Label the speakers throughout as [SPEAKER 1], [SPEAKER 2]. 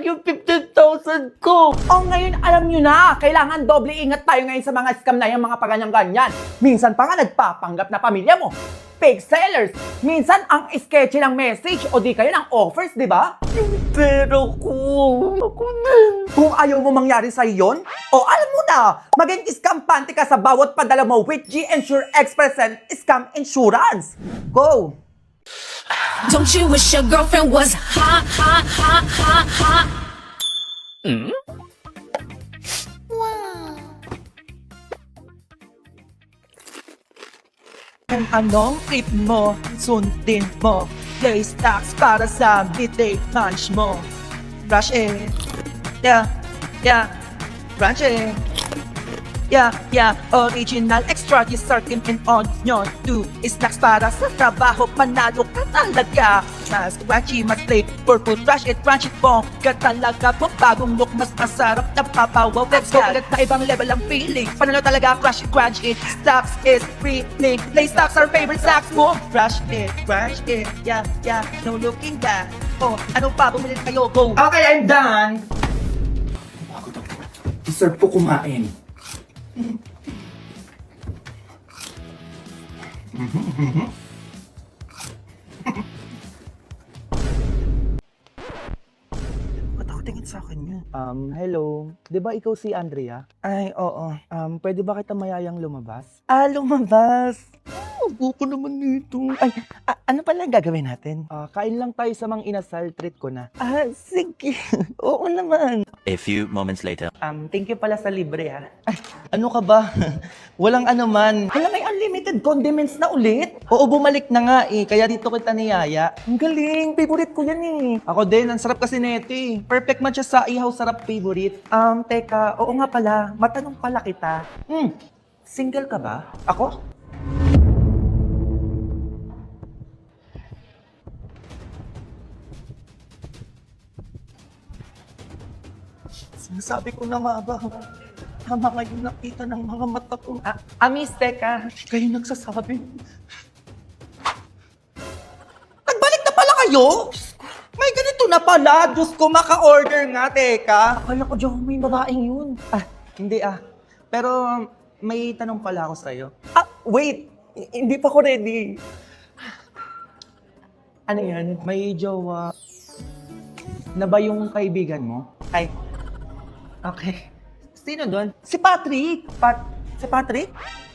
[SPEAKER 1] sayang yung 15,000 ko.
[SPEAKER 2] O ngayon, alam nyo na, kailangan doble ingat tayo ngayon sa mga scam na yung mga paganyan-ganyan. Minsan pa nga nagpapanggap na pamilya mo. Fake sellers. Minsan ang sketchy ng message o di kaya ng offers, di ba?
[SPEAKER 1] Yung pera ko. Ako na.
[SPEAKER 2] Kung ayaw mo mangyari sa yon, o alam mo na, maging iskampante ka sa bawat padala mo with G-Insure Express and Scam Insurance. Go!
[SPEAKER 3] Don't you wish your girlfriend was hot, hot, hot, hot, hot?
[SPEAKER 2] Kung anong trip mo, sundin mo. Play stocks para sa midday lunch mo. Brush it. Yeah, yeah. Brush it. Yeah, yeah. Original extra dessert and onion. Do snacks para sa trabaho. Panalo ka talaga. Mas crunchy, mas flavorful. Brush it, crunch it, bongga talaga. Kung bagong look, mas masarap na papawaw. Let's go, ulit na ibang level ang feeling. Panalo talaga, crush it, crunch it. Stocks is free. Play stocks, our favorite snacks mo. Brush it, crunch it. Yeah, yeah. No looking back. Oh, ano pa? Bumili kayo, go.
[SPEAKER 1] Okay, I'm done. Deserve ko kumain.
[SPEAKER 2] Ba't ako tingin sa akin yun? Hello. Di ba ikaw si Andrea? Ay, oo. Pwede ba kita mayayang lumabas? Lumabas? Buko naman nito. Ay, ano pala ang gagawin natin? Kain lang tayo sa mga inasal, treat ko na. Sige. Oo naman.
[SPEAKER 4] A few moments later.
[SPEAKER 2] Thank you pala sa libre ha. Ay, ano ka ba? Walang ano man. Hala, may unlimited condiments na ulit. Oo, bumalik na nga eh. Kaya dito kita niyaya. Ang galing. Favorite ko yan eh. Ako din. Ang sarap kasi neto eh. Perfect man siya sa ihaw sarap favorite. Teka. Oo nga pala. Matanong pala kita. Single ka ba? Ako? Sinasabi ko na nga ba? Tama ngayon nakita ng mga mata ko. Amis, teka. Kayo nagsasabi. Nagbalik na pala kayo? May ganito na pala. Diyos ko, maka-order nga, teka. Akala ko, Diyo, may babaeng yun. Hindi Pero may tanong pala ako sa'yo. Wait. Hindi pa ko ready. Ano yan? May jowa na ba yung kaibigan mo? Ay. Okay. Sino doon? Si Patrick. Si Patrick?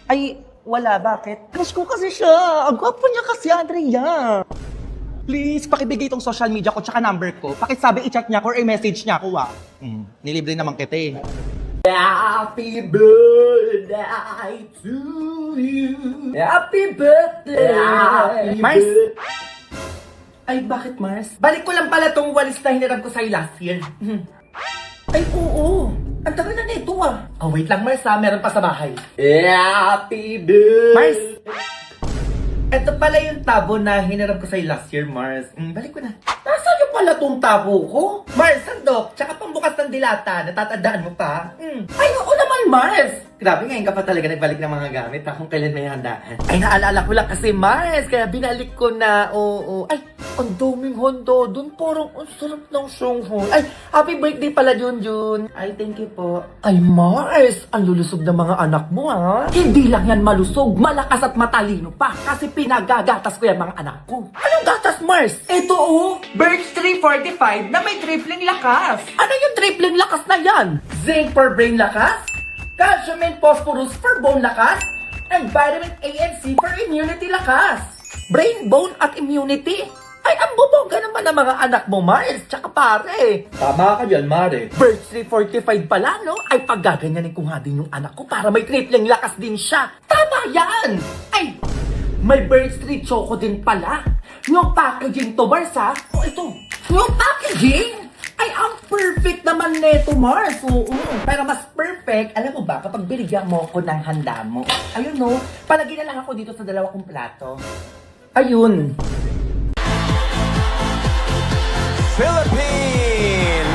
[SPEAKER 2] Ay, wala. Bakit? Crush ko kasi siya. Ang gwapo niya kasi, Andrea. Please, pakibigay itong social media ko tsaka number ko. Pakisabi, i-chat niya ko or i-message niya ako, Nilibre naman kita eh.
[SPEAKER 1] Happy birthday to you. Happy birthday.
[SPEAKER 2] Mars?
[SPEAKER 1] Ay, bakit Mars? Balik ko lang pala tong walis na hiniram ko sa'yo last year. Ay, oo. Ang tagal na nito wait lang Mars meron pa sa bahay. Happy birthday.
[SPEAKER 2] Mars?
[SPEAKER 1] Ito pala yung tabo na hiniram ko sa'yo last year, Mars. Balik ko na. Nasaan yung pala tong tabo ko? Mars, sandok. Tsaka pambukas ng dilata. Natatandaan mo pa? Ay, oo naman, Mars. Grabe, ngayon ka pa talaga nagbalik ng mga gamit kung kailan may handaan. Ay, naalala ko lang kasi, Mars. Kaya binalik ko na, oo. Ay, ang daming hondo. Doon parang ang sarap ng songhoon. Ay, happy birthday pala, Junjun. Ay, thank you po. Ay, Mars, ang lulusog ng mga anak mo, ha? Hindi lang yan malusog, malakas at matalino pa. Kasi pinagagatas ko yan mga anak ko. Anong gatas, Mars? Ito, Birch 345 na may tripling lakas. Ano yung tripling lakas na yan? Zinc for brain lakas? Calcium and phosphorus for bone lakas? And vitamin A and C for immunity lakas? Brain, bone at immunity? Ay, ang bubongga naman ng mga anak mo, Mars, tsaka pare. Tama ka dyan, Mare. Birch 345 pala, no? Ay, paggaganyanin ko nga din yung anak ko para may tripling lakas din siya. Tama yan! Ay, may Birch 3 Choco din pala. Yung packaging to, Mars, ha? O, ito. Yung packaging? Ay, ang perfect naman neto, Mars. Oo. Pero mas perfect, alam mo ba, kapag binigyan mo ako ng handa mo. Ayun, no? Palagi na lang ako dito sa dalawa kong plato. Ayun.
[SPEAKER 4] Philippines!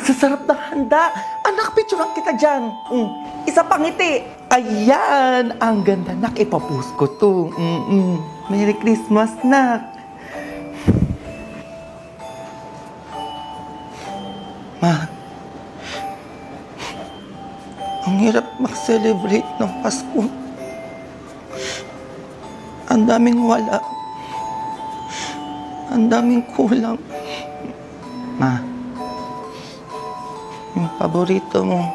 [SPEAKER 2] Magsasarap na handa. Anak, picturean kita dyan. Isa pang ngiti. Ayan, ang ganda nak. Ipapost ko to. Merry Christmas, nak. Ma, ang hirap mag-celebrate ng Pasko. Ang daming wala. Ang daming kulang. Ma, yung paborito mo.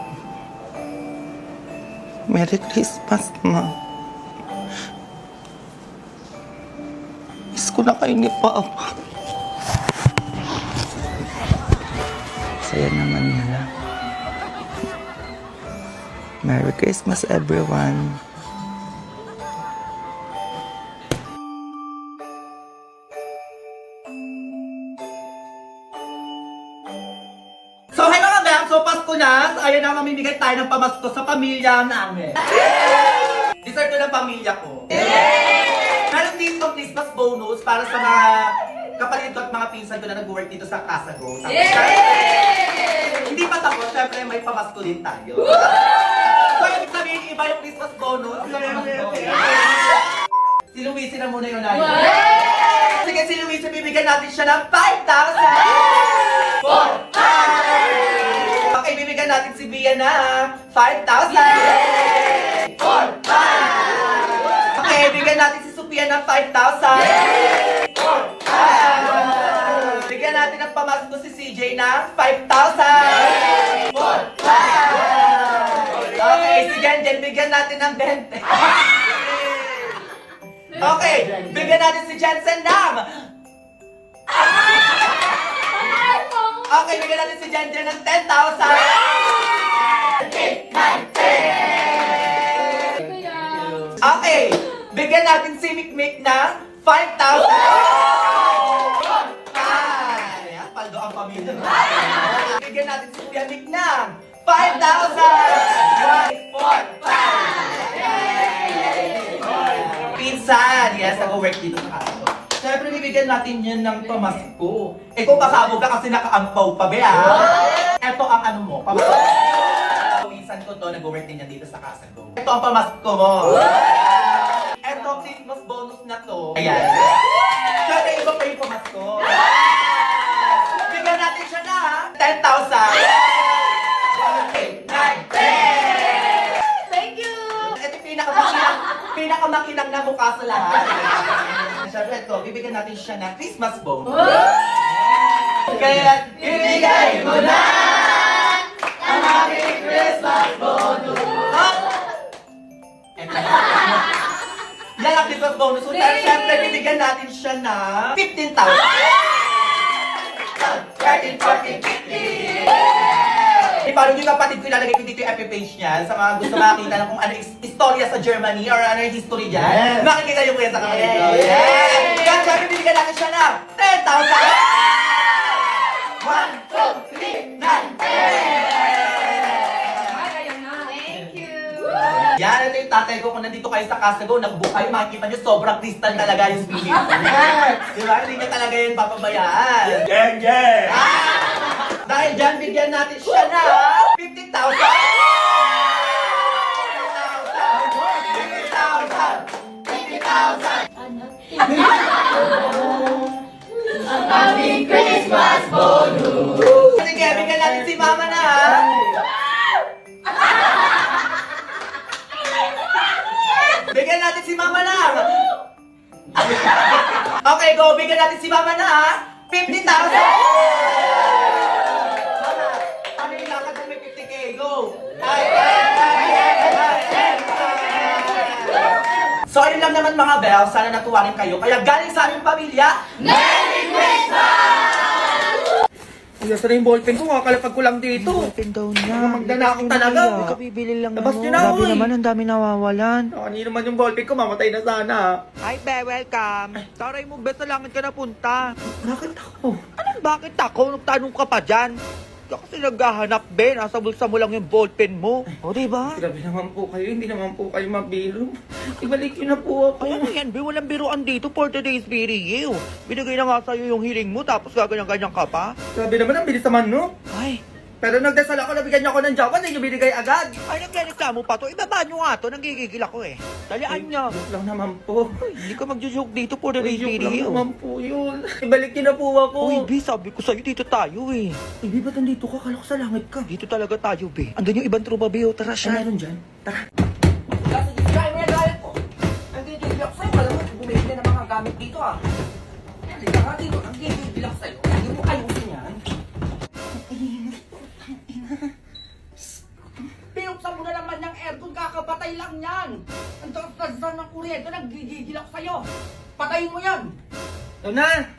[SPEAKER 2] Merry Christmas, ma. Miss ko na kayo ni Papa. Saya naman nila. Merry Christmas, everyone.
[SPEAKER 1] So, hi mga ma'am! So, Pasko na. So, ayun na, mamimigay tayo ng pamasko sa pamilya namin. Dessert ko ng pamilya ko. Meron dito Christmas bonus para sa mga kapatid ko at mga pinsan ko na nag-work dito sa Casago. Hindi pa tapos, syempre may pamasko din tayo. So, ibig sabihin, iba yung Christmas bonus. Si Luis na muna yun ay. Sige, si Luis, bibigyan natin siya ng 5,000! 4,500! Okay, bibigyan natin si Bia na 5,000! 4,500! Okay, bibigyan natin si Sophia ng 5,000! 4,500! Bigyan natin ng pamasko si CJ ng 5,000! 4,500! Okay, si Jen, bigyan natin ng 20! Okay, bigyan natin si Jensen ng... Okay, bigyan natin si Jensen ng 10,000! 8, 9, 10! Okay, bigyan natin si Mikmik ng 5,000! Ayan, paldo ang pamilya. Bigyan natin si Kuya Mick ng 5,000! 1, 4, 5! Pinsan! Yes, nag-work dito sa kaso. Siyempre, bibigyan natin yan ng pamasko. Eh, kung pasabog ka kasi nakaampaw pa, be, Ito ang ano mo, pamasko. Pinsan ko to, nag-work din yan dito sa Casago. Ito ang pamasko mo. Ito, Christmas bonus na to. Ayan. Siyempre, iba pa yung pamasko. Bigyan natin siya na, 10,000. 8, 9, 10!
[SPEAKER 3] Thank you!
[SPEAKER 1] Ito pinakamakinang na mukha sa lahat. Siyempre ito, bibigyan natin siya ng Christmas bonus. Kaya, ibigay mo na ang aking Christmas bonus. Yan ang Christmas bonus. So, siyempre, bibigyan natin siya ng 15,000. 13, 14, 15! Eh, paano yung kapatid ko ilalagay ko dito yung FB page niya sa mga gusto makakita ng kung ano istorya sa Germany or ano yung history dyan.
[SPEAKER 2] Yes.
[SPEAKER 1] Makikita yung kuya sa kapatid ko. Yes! Kaya sabi, bibigyan natin siya ng 10,000! 1, 2, 3, 9, 10! Yan, ito yung tatay ko. Kung nandito kayo sa Casago, nag-book kayo, makikita nyo sobrang crystal talaga yung spirit. Diba? Hindi nyo talaga yun papabayaan.
[SPEAKER 2] Yeah!
[SPEAKER 1] Dahil dyan, bigyan natin siya na 50,000! 50,000! 50,000!
[SPEAKER 3] Happy Christmas bonus!
[SPEAKER 1] Sige, bigyan natin si Mama na, Bigyan natin si Mama na! Okay, go! Bigyan natin si Mama na, 50,000! Ano yung lakad kung may 50K? Go! So, ayun lang naman mga Belle. Sana natuwa rin kayo. Kaya galing sa aming pamilya,
[SPEAKER 3] Merry Christmas!
[SPEAKER 1] Kuya, saan yung ballpen ko? Kakalapag ko lang dito.
[SPEAKER 2] Ballpen daw niya.
[SPEAKER 1] Magdanakong talaga.
[SPEAKER 2] Kabibili lang
[SPEAKER 1] Labas
[SPEAKER 2] mo.
[SPEAKER 1] niyo na,
[SPEAKER 2] Grabe
[SPEAKER 1] uy.
[SPEAKER 2] naman, ang dami nawawalan.
[SPEAKER 1] Kanina naman yung ballpen ko, mamatay na sana.
[SPEAKER 2] Hi, Be, welcome. Taray mo, Be, sa langit ka napunta.
[SPEAKER 1] Bakit ako?
[SPEAKER 2] Anong bakit ako? Nagtanong ka pa dyan? Kasi naghahanap, Ben. Nasa bulsa mo lang yung ballpen mo. O, diba?
[SPEAKER 1] Grabe naman po kayo, hindi naman po kayo mabiro. Ibalik yun na po ako.
[SPEAKER 2] Ay, ano yan, Ben? Walang biruan dito for today's video. Binigay na nga sa'yo yung hiling mo, tapos gaganyan-ganyan ka pa.
[SPEAKER 1] Grabe naman, ang bilis naman, no?
[SPEAKER 2] Ay,
[SPEAKER 1] Pero nagdasal ako, nabigyan niyo ako ng jowa, hindi niyo binigay agad.
[SPEAKER 2] Ay, nagreklamo pa to. Ibaba nyo nga to. Nanggigigil ako eh. Dalian nyo.
[SPEAKER 1] Joke lang naman po.
[SPEAKER 2] Hindi ka magjo-joke dito po na
[SPEAKER 1] Joke lang
[SPEAKER 2] video.
[SPEAKER 1] naman po yun. Ibalik niyo na po ako.
[SPEAKER 2] Uy, B, sabi ko sa'yo, dito tayo eh.
[SPEAKER 1] Ibi, ba't nandito ka? Kala ko sa langit ka.
[SPEAKER 2] Dito talaga tayo, B. Andun yung ibang tropa, B. O, tara
[SPEAKER 1] Ay,
[SPEAKER 2] siya.
[SPEAKER 1] meron dyan. Tara. Kasi dito tayo, may galit ko. Nagigigil ako sa'yo. Alam mo, bumili na ng mga gamit dito ah. Halika nga dito, ang gigigil ako sa'yo. Hindi mo ayusin yan.
[SPEAKER 5] Pinuksan mo na naman ng aircon, kakapatay lang yan. Ang taas ng kuryente, naggigigil ako sa'yo. Patayin mo yan.
[SPEAKER 1] Ito na!